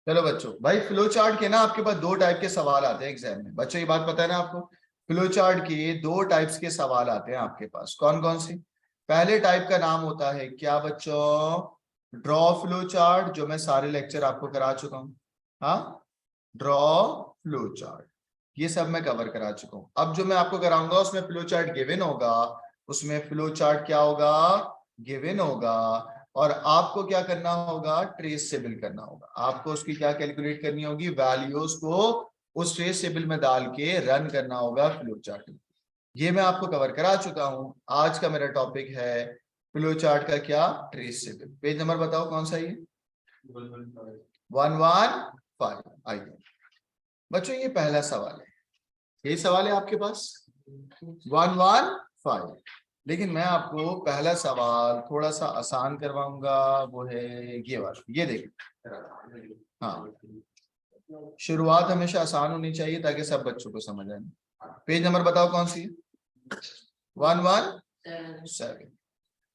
चलो बच्चों, भाई फ्लो चार्ट के ना आपके पास दो टाइप के सवाल आते हैं एग्जाम में। बच्चों ये बात पता है ना आपको? फ्लो चार्ट के दो टाइप्स के सवाल आते हैं आपके पास। कौन कौन से? पहले टाइप का नाम होता है क्या बच्चों? ड्रॉ फ्लो चार्ट, जो मैं सारे लेक्चर आपको करा चुका हूँ। हाँ, ड्रॉ फ्लो चार्ट, ये सब मैं कवर करा चुका हूँ। अब जो मैं आपको कराऊंगा उसमें फ्लो चार्ट गिवन होगा, उसमें फ्लो चार्ट क्या होगा? गिवन होगा। और आपको क्या करना होगा? ट्रेसेबल करना होगा। आपको उसकी क्या कैलकुलेट करनी होगी? वैल्यूज को उस ट्रेसेबल में डाल के रन करना होगा फ्लो चार्ट। ये मैं आपको कवर करा चुका हूं। आज का मेरा टॉपिक है फ्लो चार्ट का क्या? ट्रेसेबल। पेज नंबर बताओ कौन सा? ये 115। आइए बच्चों, ये पहला सवाल है। यही सवाल है आपके पास 115। लेकिन मैं आपको पहला सवाल थोड़ा सा आसान करवाऊंगा, वो है ये वाला। ये देखिए, हाँ, शुरुआत हमेशा आसान होनी चाहिए ताकि सब बच्चों को समझ आए। पेज नंबर बताओ कौन सी? 117।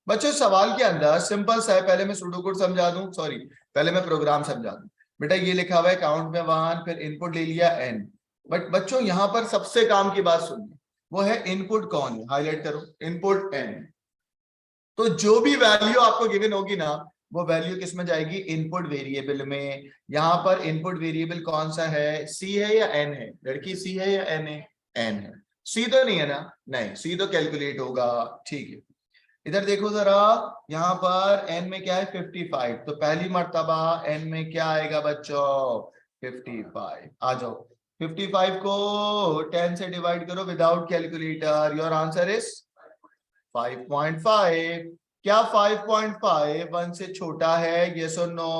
बच्चों सवाल के अंदर सिंपल सा है। पहले मैं सुडोकोड समझा दूं, सॉरी, पहले मैं प्रोग्राम समझा दूं। बेटा ये लिखा हुआ है काउंट में 1, फिर इनपुट ले लिया n। बट बच्चों यहां पर सबसे काम की बात सुनिए, वो है इनपुट कौन है? हाईलाइट करो, इनपुट n। तो जो भी वैल्यू आपको गिवन होगी ना, वो वैल्यू किस में जाएगी? इनपुट वेरिएबल में। यहां पर इनपुट वेरिएबल कौन सा है? सी है या एन है? लड़की सी है या एन है? एन है। सी तो नहीं है ना? नहीं, सी तो कैलकुलेट होगा। ठीक है, इधर देखो जरा, यहां पर n में क्या है? 55। तो पहली मर्तबा n में क्या आएगा बच्चों? 55। आ जाओ, 55 को 10 से डिवाइड करो without calculator. Your answer is 5.5। क्या 5.5 1 से छोटा है? यस और नो?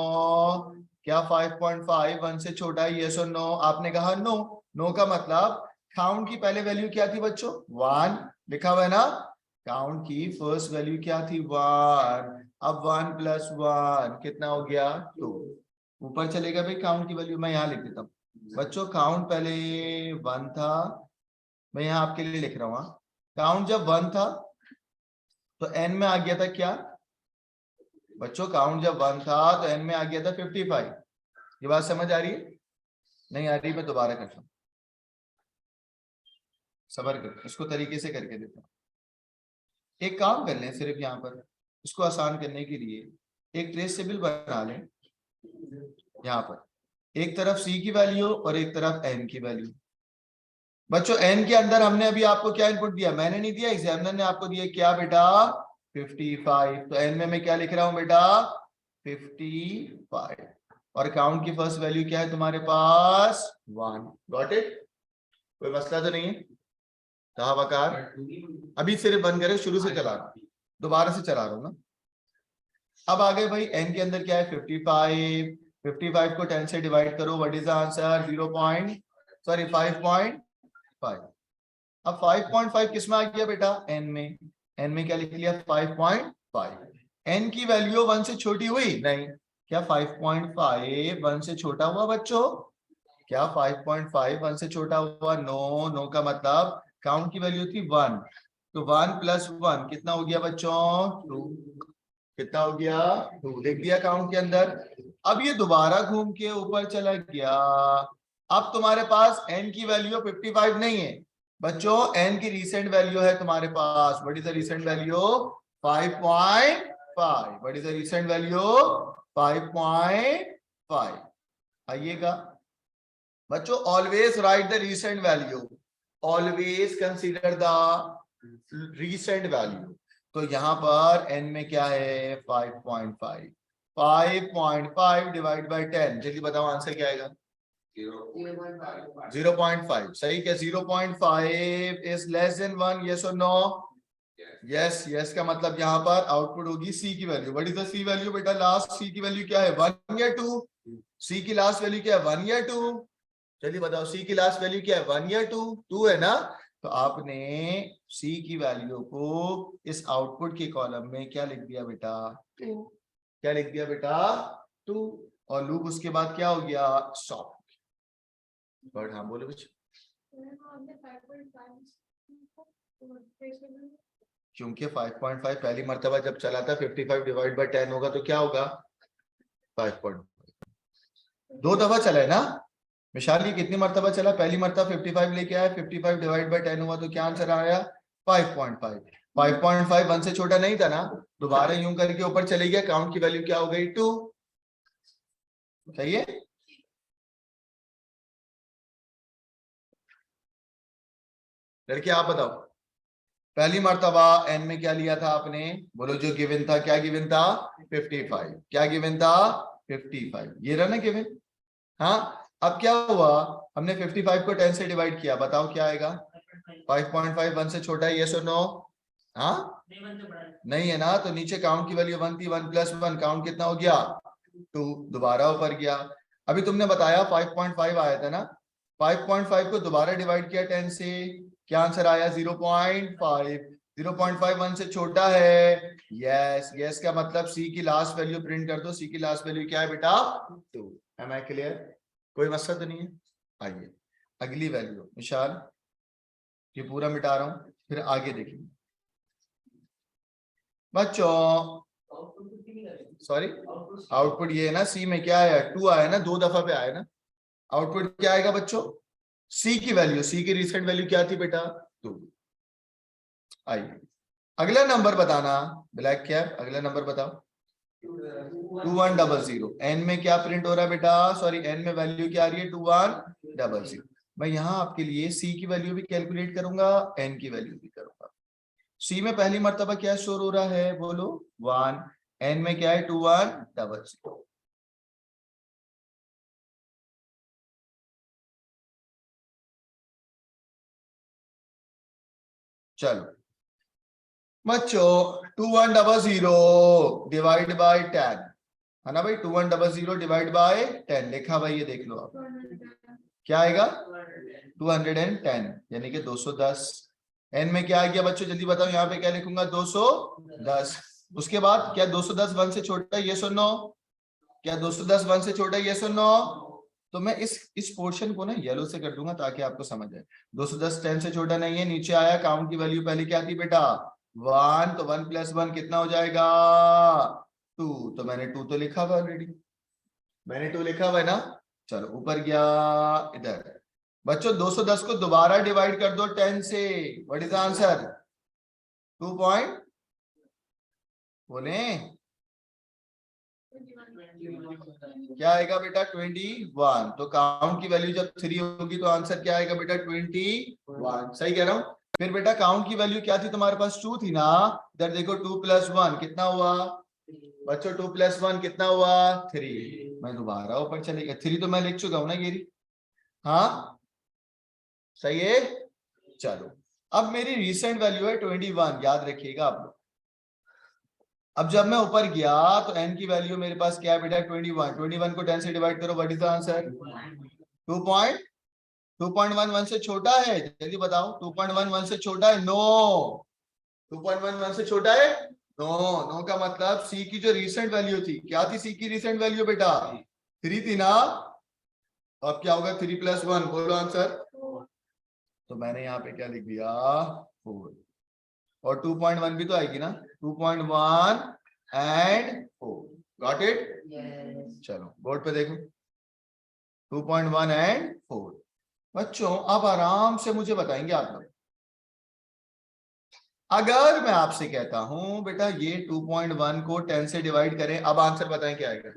क्या 5.5 1 से छोटा है? यस और नो? आपने कहा नो। नो का मतलब काउंट की पहले वैल्यू क्या थी बच्चों? 1 लिखा हुआ है ना? काउंट की फर्स्ट वैल्यू क्या थी? 1। अब 1 + 1 कितना हो गया? 2। ऊपर चलेगा भाई काउंट की वैल्यू। मैं यहाँ लिख देता हूँ बच्चों, काउंट पहले 1 था। मैं यहाँ आपके लिए लिख रहा हूँ। काउंट जब 1 था तो n में आ गया था क्या बच्चों? काउंट जब 1 था तो n में आ गया था 55। ये बात समझ आ रही है? नहीं आ रही? मैं दोबारा करता हूँ, सबर कर, इसको तरीके से करके देता हूँ। एक काम कर लें, सिर्फ यहाँ पर इसको आसान करने के लिए एक ट्रेस टेबल बना लें। यहाँ पर एक तरफ c की वैल्यू और एक तरफ n की वैल्यू। बच्चों n के अंदर हमने अभी आपको क्या इनपुट दिया? मैंने नहीं दिया, एग्जामिनर ने आपको दिया। क्या बेटा? 55। तो n में मैं क्या लिख रहा हूं बेटा? 55। और काउंट की फर्स्ट वैल्यू क्या है तुम्हारे पास? 1। Got it? कोई मसला तो नहीं है? कहा वकार? अभी सिर्फ बंद करे, शुरू से चला रहा हूं, दोबारा से चला रहा हूं ना। अब आ गए भाई, n के अंदर क्या है? 55। 55 को 10 से डिवाइड करो। What is the answer? 5.5। अब 5.5 किस में आ गया बेटा? n में। n में क्या लिख लिया? 5.5। n की वैल्यू 1 से छोटी हुई? नहीं। क्या 5.5 1 से छोटा हुआ बच्चों? क्या 5.5 1 से छोटा हुआ? नो। नो का मतलब काउंट की वैल्यू थी 1, तो 1 + 1 कितना हो गया बच्चों? 2। कितना हो गया? 2 लिख दिया काउंट के अंदर। अब ये दोबारा घूम के ऊपर चला गया। अब तुम्हारे पास n की वैल्यू 55 नहीं है बच्चों, n की रिसेंट वैल्यू है तुम्हारे पास। What is the recent value? 5.5। What is the recent value? 5.5। आइएगा बच्चों, always write the recent value, always consider the recent value. तो यहां पर n में क्या है? 5.5। 5.5 डिवाइड बाय 10, जल्दी बताओ आंसर क्या आएगा? 0.5। सही। क्या 0.5 इज लेस देन 1? यस और नो? यस। यस का मतलब यहाँ पर आउटपुट होगी सी की value. What is the C value बेटा? लास्ट सी की वैल्यू क्या है? 1 या 2? सी की लास्ट वैल्यू क्या है? 1 या 2? चलिए बताओ, सी की लास्ट वैल्यू क्या है? 1 या 2? 2 है ना? तो आपने सी की वैल्यू को इस आउटपुट के कॉलम में क्या लिख दिया बेटा? 2। क्या लिख दिया बेटा? 2। और लूप उसके बाद क्या हो गया? स्टॉप। बट हाँ बोलो कुछ। क्योंकि 5.5 पहली मर्तबा जब चला था, 55 डिवाइड बाय 10 होगा तो क्या होगा? 5.5। 2 दफा चला है ना विशाल, ये कितनी मरतबा चला? पहली मरतबा 55 लेके आया, 55 डिवाइड बाय 10 हुआ तो क्या आंसर आया? 5.5। 5.5 1 से छोटा नहीं था ना, दोबारा यूं करके ऊपर चले गया, काउंट की वैल्यू क्या हो गई? 2। सही है। लड़के आप बताओ, पहली मर्तबा एन में क्या लिया था आपने? बोलो जो गिवन था, क्या गिवन था? 55। क्या गिवन था? 55। ये रहा ना गिवन। हाँ, अब क्या हुआ, हमने 55 को 10 से डिवाइड किया, बताओ क्या आएगा? 5.5 1 से छोटा है, यस और नो? हाँ नहीं है ना, तो नीचे काउंट की वैल्यू 1 थी, 1 + 1 काउंट कितना हो गया? 2। दोबारा ऊपर गया। अभी तुमने बताया 5.5 आया था ना, 5.5 को दोबारा डिवाइड किया 10 से, क्या आंसर आया? 0.5। 0.5 1 से छोटा है, यस। यस का मतलब सी की लास्ट वैल्यू प्रिंट कर दो। सी की लास्ट वैल्यू क्या है बेटा? 2। Am I clear? कोई मसला तो नहीं है? आइए अगली वैल्यू विशाल, ये पूरा मिटा रहा हूं, फिर आगे देखेंगे बच्चों। सॉरी, आउटपुट ये है ना, सी में क्या आया? 2 आया ना, 2 दफा पे आया ना। आउटपुट क्या आएगा बच्चों? सी की वैल्यू, सी की रिसेंट वैल्यू क्या थी बेटा? 2। आइए अगला नंबर बताना, ब्लैक कैप, अगला नंबर बताओ। 2100। एन में क्या प्रिंट हो रहा है बेटा? सॉरी, एन में वैल्यू क्या आ रही है? 2100। मैं यहां आपके लिए सी की वैल्यू भी कैलकुलेट करूंगा, एन की वैल्यू भी करूंगा। सी में पहली मर्तबा क्या शोर हो रहा है? बोलो 1। एन में क्या है? 2100। चलो बच्चों, 2100 डिवाइड बाय 10 है ना भाई, 2100 डिवाइड बाय 10 लिखा भाई, ये देख लो आप क्या आएगा? 210, यानी कि 210। एन में क्या आ गया बच्चों? जल्दी बताओ, यहाँ पे क्या लिखूंगा? 210। उसके बाद क्या 210 1 से छोटा है? यस और नो? क्या 210 1 से छोटा है? यस और नो? तो मैं इस पोर्शन को ना येलो से कर दूंगा ताकि आपको समझ आए। 210 10 से छोटा नहीं है। नीचे आया, काउंट की वैल्यू पहले क्या थी बेटा? 1। तो 1 + 1 कितना हो जाएगा? 2। तो मैंने 2 तो लिखा हुआ ऑलरेडी, मैंने 2 लिखा हुआ है ना। चलो ऊपर गया इधर। बच्चों 210 को दोबारा डिवाइड कर दो 10 से, what is the answer? 2 point बोले क्या आएगा बेटा? 21। तो काउंट की वैल्यू जब 3 होगी तो आंसर क्या आएगा बेटा? 21। सही कह रहा हूं? फिर बेटा काउंट की वैल्यू क्या थी तुम्हारे पास? 2 थी ना। इधर देखो 2 + 1 कितना हुआ बच्चों? 2 + 1 कितना हुआ? 3। मैं दोबारा ऊपर चले गया, 3 तो मैं लिख चुका हूं ना गिरी। हाँ सही है। चलो अब मेरी रिसेंट वैल्यू है 21, याद रखिएगा आप लोग। अब जब मैं ऊपर गया तो n की वैल्यू मेरे पास क्या है बेटा? 21। 21 को 10 से डिवाइड करो, what is the answer? 2 point 2.1 1 से छोटा है? जल्दी बताओ, 2.1 1 से छोटा है? नो। 2.1 1 से छोटा है? नो। नो का मतलब सी की जो रिसेंट वैल्यू थी, क्या थी सी की रिसेंट वैल्यू बेटा? 3 थी ना। तो अब क्या होगा? 3 + 1, बोलो आंसर। तो मैंने यहाँ पे क्या लिख दिया? 4। और 2.1 भी तो आएगी ना, 2.1 एंड 4। Got it? चलो बोर्ड पे देखो, 2.1 एंड 4। बच्चों अब आराम से मुझे बताएंगे आप लोग, अगर मैं आपसे कहता हूं बेटा ये 2.1 को 10 से डिवाइड करें, अब आंसर बताएं क्या आएगा?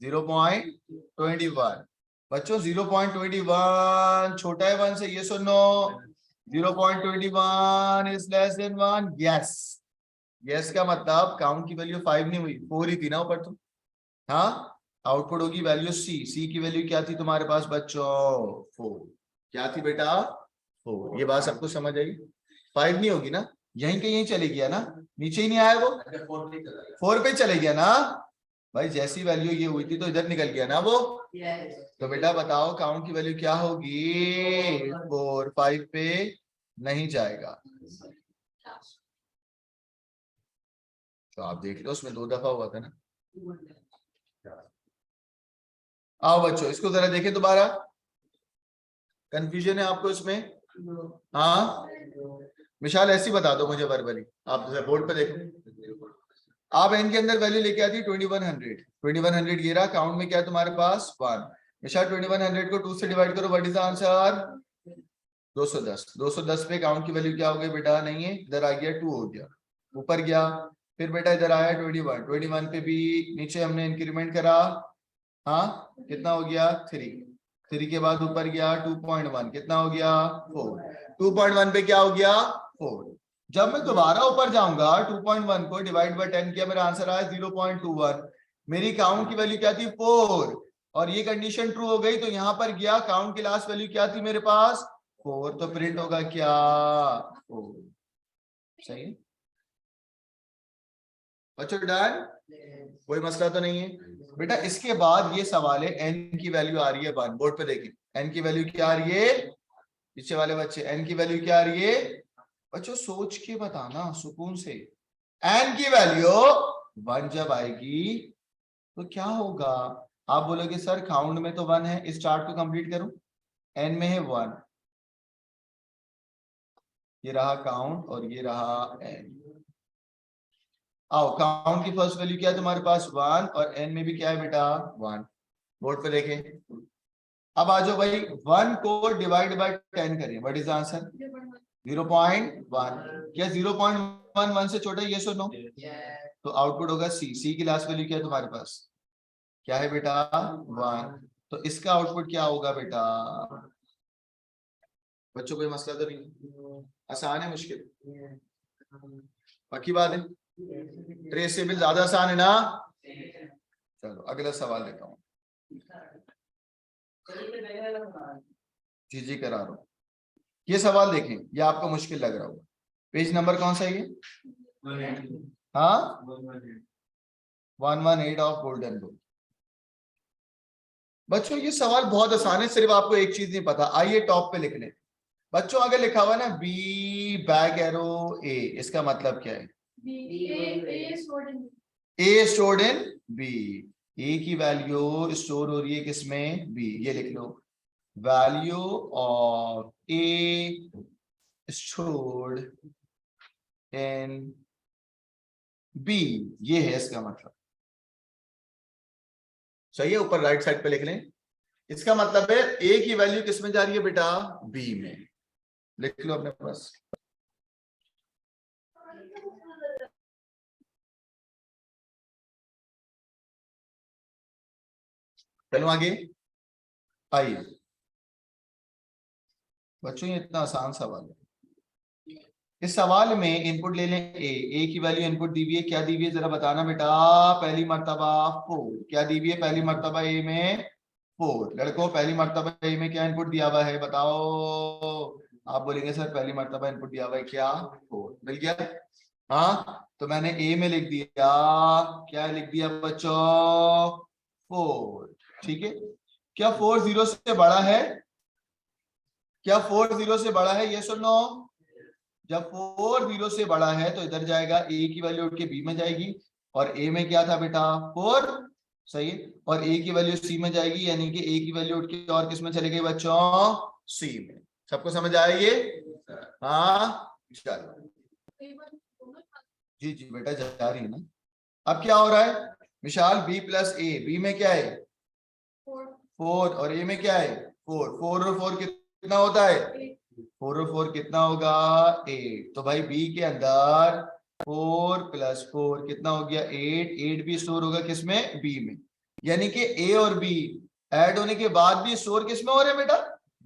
0.21। बच्चों 0.21 छोटा है 1 से, ये सुनो। 0.21 is less than 1, yes. Yes का मतलब काउंट की वैल्यू 5 नहीं हुई, 4 ही थी ना ऊपर तो। हाँ, आउटपुट होगी वैल्यू सी। सी की वैल्यू क्या थी तुम्हारे पास बच्चों? 4। क्या थी बेटा? 4। ये बात सबको समझ आई? 5 नहीं होगी ना, यहीं के यहीं चले गया ना, नीचे ही नहीं आया वो, 4 पे चले गया ना भाई। जैसी वैल्यू ये हुई थी तो इधर निकल गया ना वो। तो बेटा बताओ काउंट की वैल्यू क्या होगी? 4। 5 पे नहीं जाएगा। तो आप देख लो, उसमें 2 दफा हुआ था ना। आओ बच्चों इसको जरा देखें दोबारा, कंफ्यूजन है आपको इसमें? हाँ विशाल ऐसी बता दो मुझे वर्बली, आप बोर्ड पे देखो। आप n के अंदर वैल्यू लेके आती 2100 ये रहा, काउंट में क्या है तुम्हारे पास 1। विशाल 2100 को 2 से डिवाइड करो, व्हाट इज द आंसर 210 पे काउंट की वैल्यू क्या हो गई बेटा, नहीं है, इधर आ गया 2 हो गया, ऊपर गया, फिर बेटा इधर आया 21 पे भी नीचे हमने इंक्रीमेंट करा, हाँ कितना हो गया 3 के बाद ऊपर गया 2.1 कितना हो गया 4, 2.1 पे क्या हो गया 4। जब मैं दोबारा ऊपर जाऊंगा 2.1 को डिवाइड बाय 10 किया, मेरा आंसर आया 0.21, मेरी काउंट की वैल्यू क्या थी 4, और ये कंडीशन ट्रू हो गई, तो यहां पर गया काउंट की लास्ट वैल्यू क्या थी मेरे पास 4, तो प्रिंट होगा क्या 4। सही है बच्चों, डन, कोई मसला तो नहीं है बेटा। इसके बाद ये सवाल है, n की वैल्यू आ रही है 1, बोर्ड पे देखिए n की वैल्यू क्या आ रही है, पीछे वाले बच्चे n की वैल्यू क्या आ रही है बच्चों, सोच के बताना सुकून से। n की वैल्यू 1 जब आएगी तो क्या होगा, आप बोलोगे सर काउंट में तो 1 है, इस चार्ट को कंप्लीट करूं, n में है 1, ये रहा काउंट और ये रहा n। आओ काउंट की फर्स्ट वैल्यू क्या है तुम्हारे पास 1, और n में भी क्या है बेटा 1, बोर्ड पे देखें। अब आ जाओ भाई 1 को डिवाइड बाय 10 करें, व्हाट इज द आंसर 0.1। क्या 0.1 1 से छोटा है, यस और नो, तो आउटपुट होगा सी की लास्ट वैल्यू क्या है तुम्हारे पास, क्या है बेटा 1, तो इसका आउटपुट क्या होगा बेटा बच्चों, कोई मसला तो नहीं, आसान है मुश्किल, पक्की बात है, ट्रेसेबल ज्यादा आसान है ना। चलो अगला सवाल लेता हूँ, जी करा रहा हूँ, ये सवाल देखें, ये आपको मुश्किल लग रहा होगा, पेज नंबर कौन सा है ये, हाँ 118 ऑफ गोल्डन बुक। बच्चों ये सवाल बहुत आसान है, सिर्फ आपको एक चीज नहीं पता, आइए टॉप पे लिख लें बच्चों, अगर लिखा हुआ ना बी बैक एरो ए, इसका मतलब क्या है, ए स्टोर्ड इन बी, ए की वैल्यू स्टोर हो रही है किसमें बी, ये लिख लो value of A stored in B, ये है इसका मतलब, सही है, ऊपर राइट साइड पे लिख लें, इसका मतलब है ए की वैल्यू किसमें जा रही है बेटा बी में, लिख लो अपने पास। चलो आगे आइए बच्चों, ये इतना आसान सवाल है, इस सवाल में इनपुट ले लें ए की वैल्यू इनपुट दी हुई है, क्या दी हुई है जरा बताना बेटा, पहली मर्तबा 4, क्या दी हुई है पहली मर्तबा ए में 4, लड़कों पहली मर्तबा ए में क्या इनपुट दिया हुआ है बताओ, आप बोलेंगे सर पहली मर्तबा इनपुट दिया हुआ है क्या 4, मिल गया, हाँ तो मैंने ए में लिख दिया, क्या लिख दिया बच्चों 4, ठीक है, क्या 4 0 से बड़ा है, क्या 4 0 से बड़ा है, ये सुनो, जब 4 0 से बड़ा है तो इधर जाएगा, ए की वैल्यू उठ के बी में जाएगी, और ए में क्या था बेटा 4, सही है, और ए की वैल्यू सी में जाएगी, यानी कि ए की वैल्यू उठ के और किस में चले गई बच्चों सी में, सबको समझ आया ये, हाँ चलो जी बेटा जा रही है ना। अब क्या हो रहा है विशाल, बी प्लस ए, बी में क्या है 4 और ए में क्या है 4, 4 और 4 कितना होता है 4 और 4 कितना होगा 8, तो भाई बी के अंदर 4 + 4 कितना हो गया 8, 8 भी स्टोर होगा किसमें बी में, यानी कि ए और बी ऐड होने के बाद भी स्टोर किसमें हो रहे हैं बेटा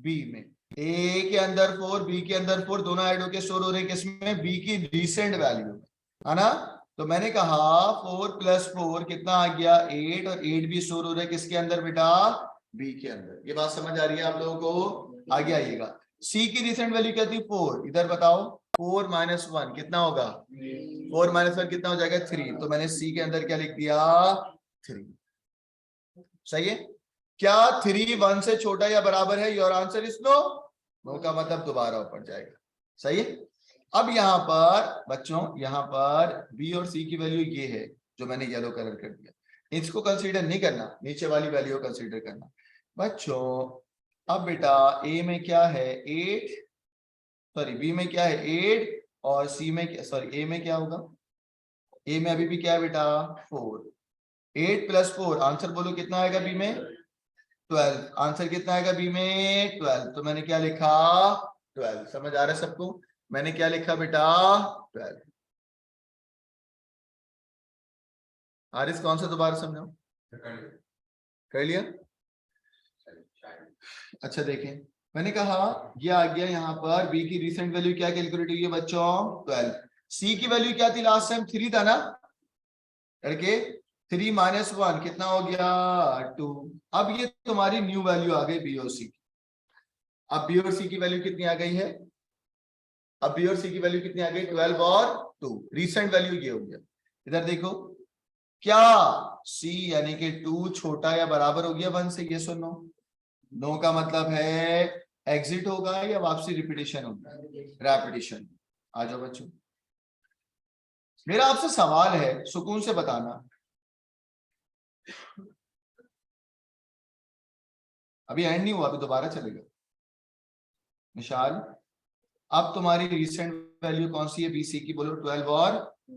बी में, ए के अंदर 4 बी के अंदर 4 दोनों ऐड होके स्टोर हो रहे हैं किसमें बी की रिसेंट वैल्यू में, है ना, तो मैंने कहा 4 + 4 कितना आ गया 8, और 8 भी स्टोर हो रहा है किसके अंदर बेटा बी के अंदर, ये बात समझ आ रही है आप लोगों को, आगे आइएगा, सी की रिसेंट वैल्यू क्या थी 4, इधर बताओ 4 - 1 कितना होगा 4 - 1 कितना हो जाएगा 3, तो मैंने सी के अंदर क्या लिख दिया 3, सही है, क्या 3 1 से छोटा या बराबर है, your answer is no, no का मतलब दोबारा ऊपर जाएगा, सही है। अब यहां पर बच्चों, यहां पर बी और सी की वैल्यू ये है जो मैंने येलो कलर कर दिया, इसको कंसीडर नहीं करना, नीचे वाली वैल्यू को कंसीडर करना बच्चों। अब बेटा ए में क्या है 8, सॉरी बी में क्या है 8, और सी में क्या, सॉरी ए में क्या होगा ए में अभी भी क्या है बेटा 4, 8 + 4 आंसर बोलो कितना आएगा बी में 12, आंसर कितना आएगा बी में 12, तो मैंने क्या लिखा 12, समझ आ रहा है सबको, मैंने क्या लिखा बेटा 12। आरिस कौन सा दोबारा समझाओ, कर लिया। अच्छा देखें, मैंने कहा ये आ गया यहाँ पर बी की रिसेंट वैल्यू क्या कैलकुलेट हुई है बच्चों 12, सी की वैल्यू क्या थी लास्ट टाइम 3 था ना लड़के, 3 - 1 कितना हो गया 2। अब ये तुम्हारी न्यू वैल्यू आ गई बी और सी की। अब बी और सी की वैल्यू कितनी आ गई है, अब बी और सी की वैल्यू कितनी आ गई 12 और 2, रिसेंट वैल्यू ये हो गया। इधर देखो क्या सी यानी कि 2 छोटा या बराबर हो गया 1 से, ये सुनो, नो का मतलब है एग्जिट होगा या वापसी रिपीटेशन होगा, रेपिटेशन। आ जाओ बच्चों, मेरा आपसे सवाल है सुकून से बताना, अभी एंड नहीं हुआ, अभी दोबारा चलेगा। निशाल, अब तुम्हारी रिसेंट वैल्यू कौन सी है बीसी की, बोलो 12 और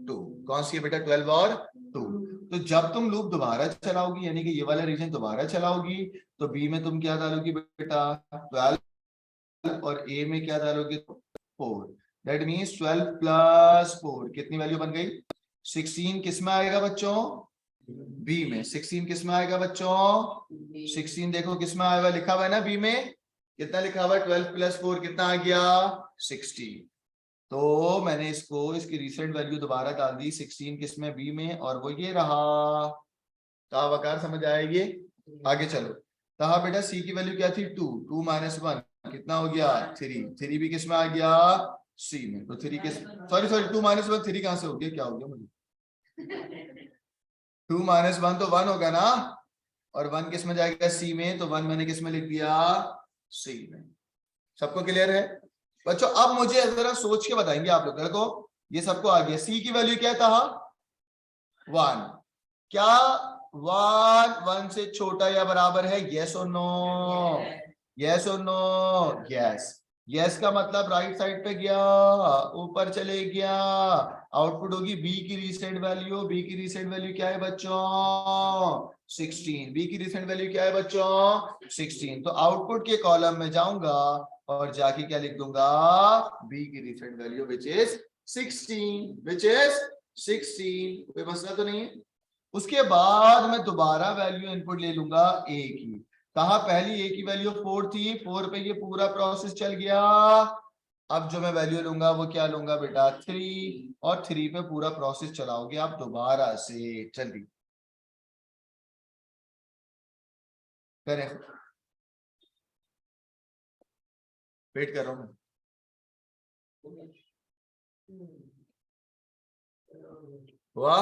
2, कौन सी है बेटा 12 और 2। तो जब तुम लूप दोबारा चलाओगी यानी कि ये वाला रीजन दोबारा चलाओगी तो बी में तुम क्या डालोगी बेटा 12 और ए में क्या डालोगे 4, दैट मींस 12 + 4 कितनी वैल्यू बन गई 16, किस में आएगा बच्चों बी में, 16 किस में आएगा बच्चों 16 देखो किस में आएगा, लिखा हुआ है ना बी में, कितना लिखा हुआ है 12 + 4 कितना आ गया 16। तो मैंने इसको इसकी रिसेंट वैल्यू दोबारा डाल दी 16 किसमें बी में, और वो ये रहा। कहा वकार समझ आएगी, आगे चलो। कहा बेटा सी की वैल्यू क्या थी 2, 2 - 1 कितना हो गया 3, 3 भी किसमें आ गया सी में, तो 3 किस सॉरी 2 - 1 3 कहां से हो गया, क्या हो गया मुझे 2 - 1 तो 1 होगा ना, और 1 किस में जाएगा सी में, तो 1 मैंने किस में लिख दिया सी में। सबको क्लियर है बच्चों। अब मुझे जरा सोच के बताएंगे आप लोग को, ये सबको आ गया, सी की वैल्यू क्या था 1, क्या 1 से छोटा या बराबर है, यस और नो, यस और नो, यस, यस का मतलब राइट साइड पे गया, ऊपर चले गया, आउटपुट होगी बी की रिसेंट वैल्यू, बी की रिसेंट वैल्यू क्या है बच्चों 16, बी की रिसेंट वैल्यू क्या है बच्चों 16, तो आउटपुट के कॉलम में जाऊंगा और जाके क्या लिख दूंगा बी की recent value which is 16, which is 16, कोई मसला तो नहीं है। उसके बाद मैं दोबारा वैल्यू इनपुट ले लूंगा ए की, कहा पहली ए की वैल्यू 4 थी, 4 पे ये पूरा प्रोसेस चल गया, अब जो मैं वैल्यू लूंगा वो क्या लूंगा बेटा 3, और 3 पे पूरा प्रोसेस चलाओगे आप दोबारा से, जल्दी करें, वेट कर रहा हूं हुआ,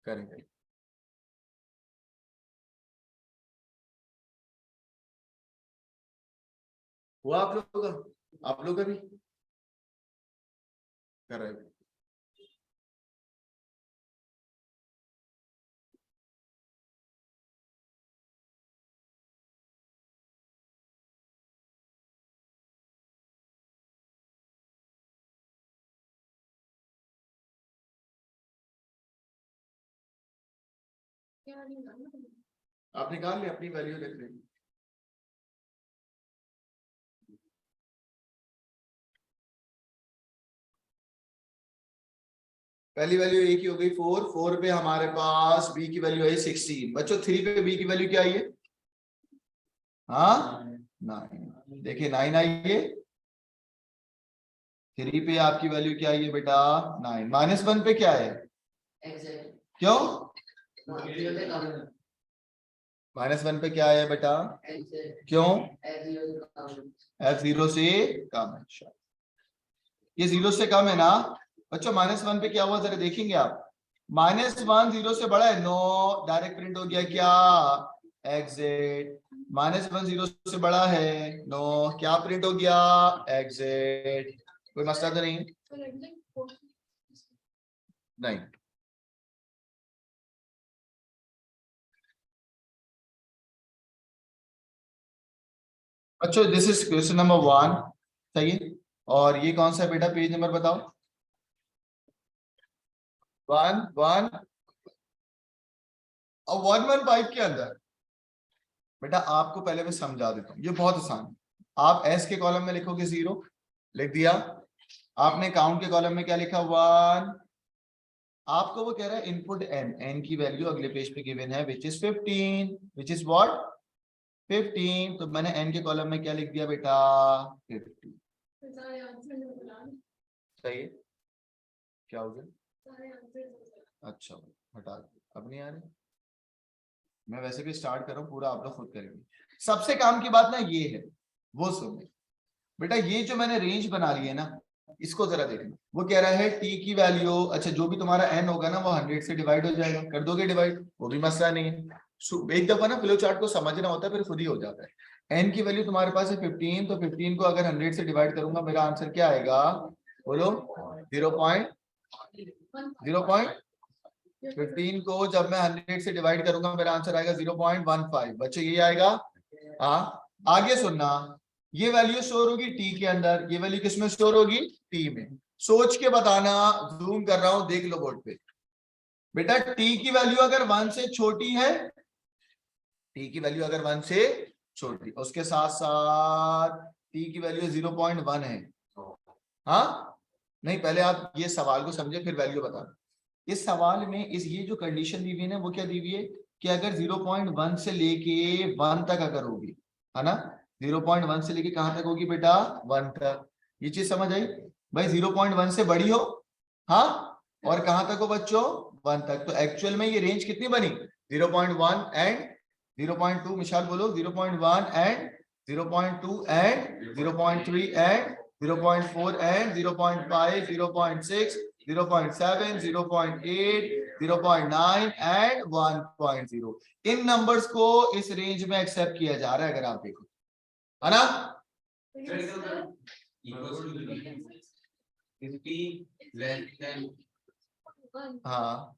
करें हुआ आप लोग का भी कर रहे हैं। आप निकाल ले अपनी वैल्यू लिख ले, पहली वैल्यू ए की हो गई 4, 4 पे हमारे पास बी की वैल्यू आई 16, बच्चों 3 पे बी की वैल्यू क्या आई है, हाँ 9, देखिए 9 आई है, 3 पे आपकी वैल्यू क्या आई है बेटा 9, -1 पे क्या है क्यों -1 पे क्या है बेटा क्यों f0 से कम है, ये 0 से कम है ना बच्चों, -1 पे क्या हुआ जरा देखेंगे आप, -1 0 से बड़ा है, नो डायरेक्ट प्रिंट हो गया क्या एग्जिट, -1 0 से बड़ा है, नो क्या प्रिंट हो गया एग्जिट, कोई मसला तो नहीं, नहीं अच्छा, दिस इज क्वेश्चन नंबर 1, सही है। और ये कौन सा बेटा पेज नंबर बताओ, 1 1 और 115 के अंदर बेटा आपको पहले मैं समझा देता हूँ, ये बहुत आसान है। आप एस के कॉलम में लिखोगे 0, लिख दिया। आपने काउंट के कॉलम में क्या लिखा 1। आपको वो कह रहा है इनपुट एन की वैल्यू अगले पेज पे गिवन है which is 15, which is what 15। तो मैंने एन के कॉलम में क्या लिख दिया बेटा 50। सही है, क्या हो गया? अच्छा हटा दो, अब नहीं आ रहे। मैं वैसे भी स्टार्ट कर रहा हूँ, पूरा आप लोग खुद करेंगे। सबसे काम की बात ना ये है, वो सुनिए बेटा, ये जो मैंने रेंज बना ली है ना, इसको जरा देखना। वो कह रहा है टी की वैल्यू, अच्छा जो भी तुम्हारा एन होगा ना वो 100 से डिवाइड हो जाएगा, कर दोगे डिवाइड, वो भी मसला नहीं है। एक दफा ना फ्लो चार्ट को समझना होता है, फिर खुद ही हो जाता है। एन की वैल्यू तुम्हारे पास है 15, तो 15 को अगर 100 से डिवाइड करूंगा मेरा आंसर क्या आएगा, बोलो 0.15 को जब मैं 100 से डिवाइड करूंगा मेरा आंसर आएगा 0.15। बच्चों ये आएगा। हाँ आगे सुनना, ये वैल्यू स्टोर होगी टी के अंदर, ये वैल्यू किसमें स्टोर होगी, टी में। सोच के बताना, जूम कर रहा हूं, देख लो बोर्ड पे। बेटा टी की वैल्यू अगर 1 से छोटी है, टी की वैल्यू अगर 1 से छोटी, उसके साथ साथ टी की वैल्यू 0.1 है। हाँ नहीं, पहले आप ये सवाल को समझे फिर वैल्यू बताना। इस सवाल में इस ये जो कंडीशन दी हुई है ना, वो क्या दी हुई है कि अगर 0.1 से लेके 1 तक अगर होगी, है ना, 0.1 से लेके कहां तक होगी बेटा 1 तक। ये चीज समझ आई भाई, 0.1 से बड़ी हो, हाँ, और कहां तक हो बच्चों 1 तक। तो एक्चुअल में ये रेंज कितनी बनी 0.1 एंड 0.2। मिसाल बोलो 0.1 and 0.2 and 0.3 and 0.4 and 0.5 0.6 0.7 0.8 0.9 and 1.0। In numbers को इस रेंज में एक्सेप्ट किया जा रहा है, अगर आप देखो, है ना। हाँ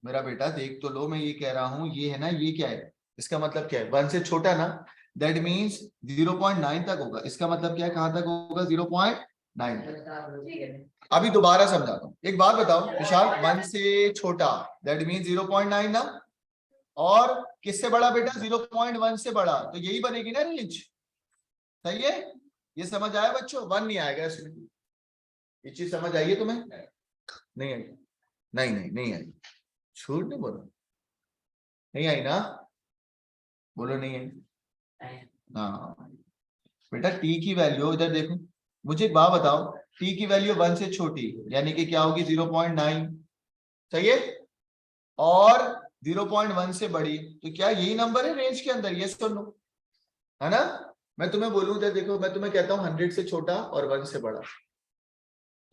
मेरा बेटा देख तो लो, मैं ये कह रहा हूं ये है ना, ये क्या है, इसका मतलब क्या है 1 से छोटा ना, दैट मीन्स 0.9 तक होगा। इसका मतलब क्या है, कहां तक होगा 0.9 तक। अभी दोबारा समझाता हूँ, एक बात बताओ विशाल, 1 से छोटा दैट मीन्स 0.9 ना, और किससे बड़ा बेटा 0.1 से बड़ा, तो यही बनेगी ना रेंज। सही है, ये समझ आया बच्चों, 1 नहीं आएगा इसमें। ये चीज समझ आई है तुम्हें? नहीं आई? नहीं आई, झूठ नहीं बोलो, नहीं आई ना, बोलो नहीं आई। हाँ बेटा टी की वैल्यू इधर देखो, मुझे एक बात बताओ, टी की वैल्यू 1 से छोटी यानी कि क्या होगी 0.9, सही है, और 0.1 से बड़ी, तो क्या यही नंबर है रेंज के अंदर, यस और नो, है ना। मैं तुम्हें बोलूं इधर देखो, मैं तुम्हें कहता हूं 100 से छोटा और 1 से बड़ा,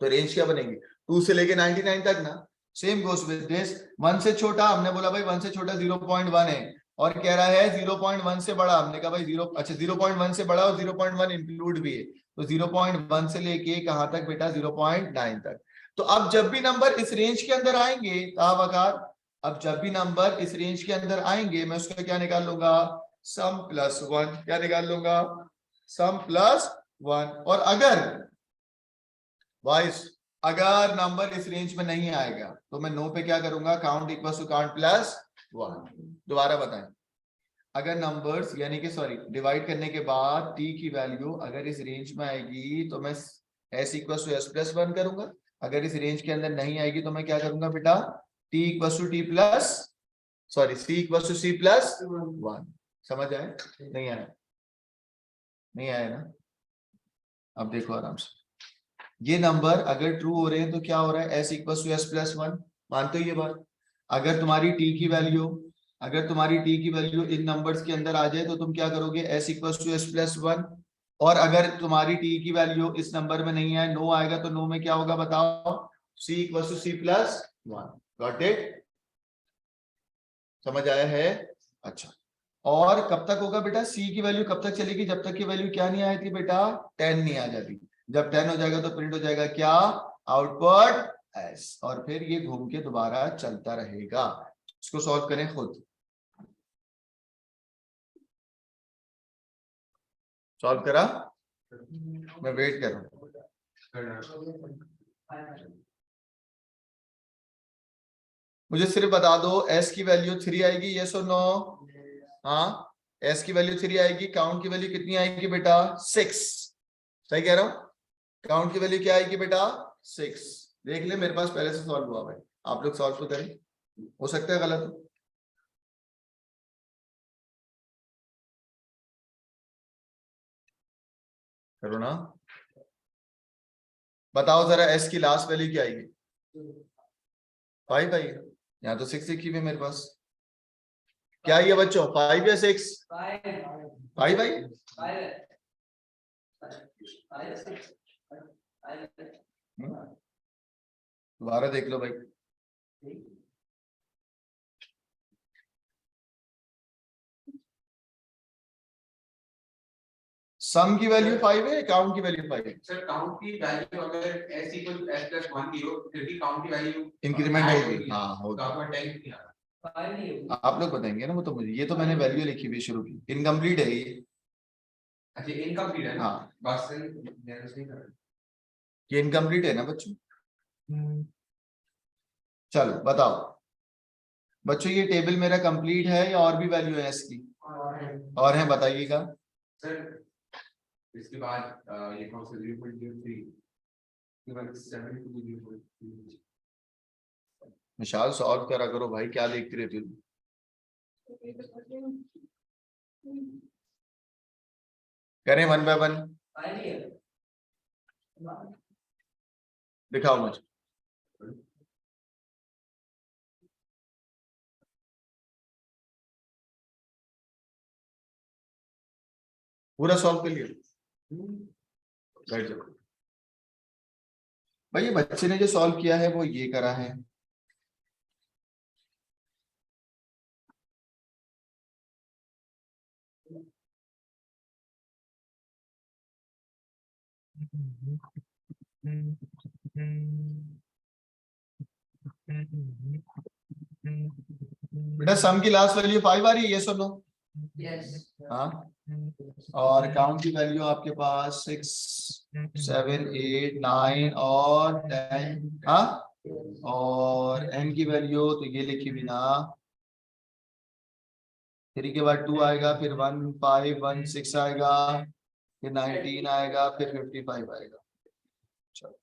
तो रेंज क्या बनेगी 2 से लेके 99 तक ना। सेम गोस विद दिस, 1 से छोटा हमने बोला भाई 1 से छोटा 0.1 है, और कह रहा है 0.1 से बड़ा, हमने कहा भाई 0, अच्छा 0.1 से बड़ा और 0.1 इंक्लूड भी है, तो 0.1 से लेके कहां तक बेटा 0.9 तक। तो अब जब भी नंबर इस रेंज के अंदर आएंगे तावकार, अब जब भी नंबर इस रेंज के अंदर आएंगे मैं उसका क्या निकाल लूंगा, सम प्लस 1, क्या निकाल लूंगा, सम प्लस 1। और अगर वाइस, अगर नंबर इस रेंज में नहीं आएगा तो मैं नो पे क्या करूंगा, count equal to count plus 1। दोबारा बताएं, अगर नंबर्स यानी कि सॉरी डिवाइड करने के बाद टी की वैल्यू अगर इस रेंज में आएगी तो मैं S equal to S plus 1 करूंगा, अगर इस रेंज के अंदर नहीं आएगी तो मैं क्या करूंगा बेटा, T equal to T plus, sorry C equal to C plus 1। समझ आए? नहीं आया, नहीं आया ना। अब देखो आराम से, ये नंबर अगर ट्रू हो रहे हैं तो क्या हो रहा है, S equal to S plus 1, मानते हो ये बात। अगर तुम्हारी टी की वैल्यू, अगर तुम्हारी टी की वैल्यू इन नंबर्स के अंदर आ जाए तो तुम क्या करोगे, S equal to S plus 1। और अगर तुम्हारी टी की वैल्यू इस नंबर में नहीं आए, नो आएगा, तो नो में क्या होगा बताओ, C equal to C plus 1। Got it? समझ आया है? अच्छा, और कब तक होगा बेटा, सी की वैल्यू कब तक चलेगी, जब तक की वैल्यू क्या नहीं आई थी बेटा, 10 नहीं आ जाती। जब 10 हो जाएगा तो प्रिंट हो जाएगा क्या, आउटपुट एस, और फिर ये घूम के दोबारा चलता रहेगा। इसको सॉल्व करें खुद, सॉल्व करा, मैं वेट कर रहा हूं। मुझे सिर्फ बता दो एस की वैल्यू 3 आएगी, यस और नो? हाँ, एस की वैल्यू 3 आएगी। काउंट की वैल्यू कितनी आएगी बेटा? 6। सही कह रहा हूं? काउंट की वैल्यू क्या आएगी बेटा? 6। देख ले, मेरे पास पहले से सॉल्व हुआ है, आप लोग सॉल्व तो करें, हो सकता है गलत हो। करो ना, बताओ जरा एस की लास्ट वैल्यू क्या आएगी? 5 आई। यहाँ तो 6 लिखी हुई है मेरे पास। क्या आई है बच्चों, 5 या 6? 5 आई। दोबारा देख लो भाई। सम की वैल्यू 5 है, काउंट की वैल्यू 5 है? सर काउंट की वैल्यू अगर s = s + 1 0 फिर भी काउंट की वैल्यू इंक्रीमेंट होगी। हाँ तो होगी। आपका 10 नहीं आ रहा। आप लोग बताएंगे ना, वो तो मुझे, ये तो मैंने वैल्यू लिखी हुई शुरू की, इनकम्प्लीट है ये। अच्छा इनकम्प्लीट है ना? हाँ बस नहीं कर रहा। ये इनकम्प्लीट है ना बच्चों? चलो बताओ बच्चों, ये टेबल मेरा कंप्लीट है या और भी वैल्यू है इसकी? और है, बताइएगा। सर इसके बाद ये कौन सा 0.03 के बाद 7 विशाल सॉल्व करा करो भाई, क्या देखती रहती हो? करें वन बाय वन, दिखाओ मुझे। पूरा सॉल्व कर लिया? बैठ जाओ भाई। ये बच्चे ने जो सॉल्व किया है वो ये करा है। बेटा सम की लास्ट वैल्यू 5 आ रही है, यस और नो? यस। हाँ, और काउंट की वैल्यू आपके पास 6 7 8 9 और 10। हाँ, और n की वैल्यू तो ये लिखी हुई ना, 3 के बाद 2 आएगा, फिर 1 5 1 6 आएगा, फिर 19 आएगा, फिर 55 आएगा। चलो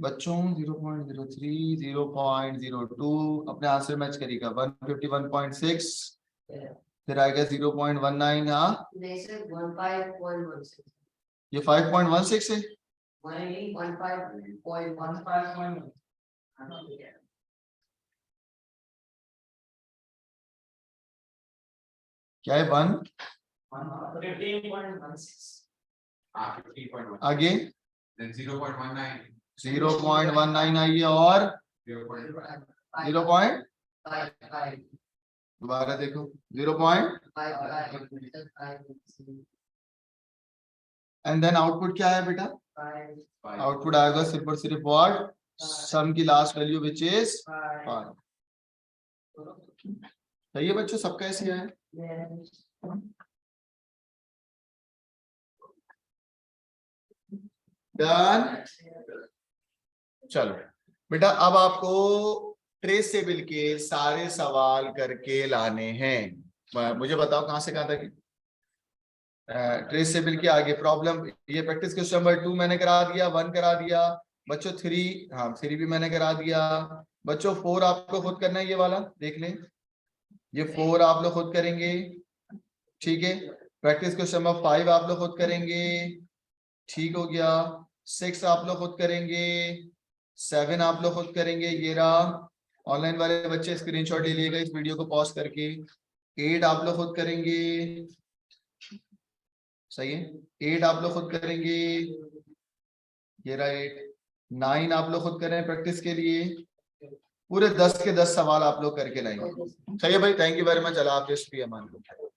बच्चों 0.03 0.02 अपने आंसर मैच करेगा। 151.6 फिर आएगा 0.19। हाँ नहीं सर 15.16 ये 5.16 है। 15.15 क्या है 1 15.16 आगे then 0.19 0.19 आई है और 0. दोबारा देखो 0. एंड देन आउटपुट क्या है बेटा? आउटपुट आएगा सिर्फ और सिर्फ व्हाट? सम की लास्ट वैल्यू विच इज 5। सही है बच्चों, सबका ऐसे है। डन। चलो बेटा, अब आपको ट्रेसेबल के सारे सवाल करके लाने हैं। मुझे बताओ कहां से कहां तक? ट्रेसेबल के आगे प्रॉब्लम, ये प्रैक्टिस क्वेश्चन नंबर 2 मैंने करा दिया, 1 करा दिया बच्चों, 3 हाँ 3 भी मैंने करा दिया बच्चों। 4 आपको खुद करना है, ये वाला देख लें, ये 4 आप लोग खुद करेंगे, ठीक है। प्रैक्टिस क्वेश्चन नंबर 5 आप लोग खुद करेंगे, ठीक हो गया। 6 आप लोग खुद करेंगे, 7 आप लोग खुद करेंगे, ये रहा। ऑनलाइन वाले बच्चे स्क्रीनशॉट ले लीजिएगा इस वीडियो को पॉज करके। 8 आप लोग खुद करेंगे, सही है। 8 आप लोग खुद करेंगे, ये रहा 8। 9 आप लोग खुद करें प्रैक्टिस के लिए। पूरे 10 के 10 सवाल आप लोग करके लाएंगे। सही है भाई, थैंक यू वेरी मच। अल्लाह हाफिज़।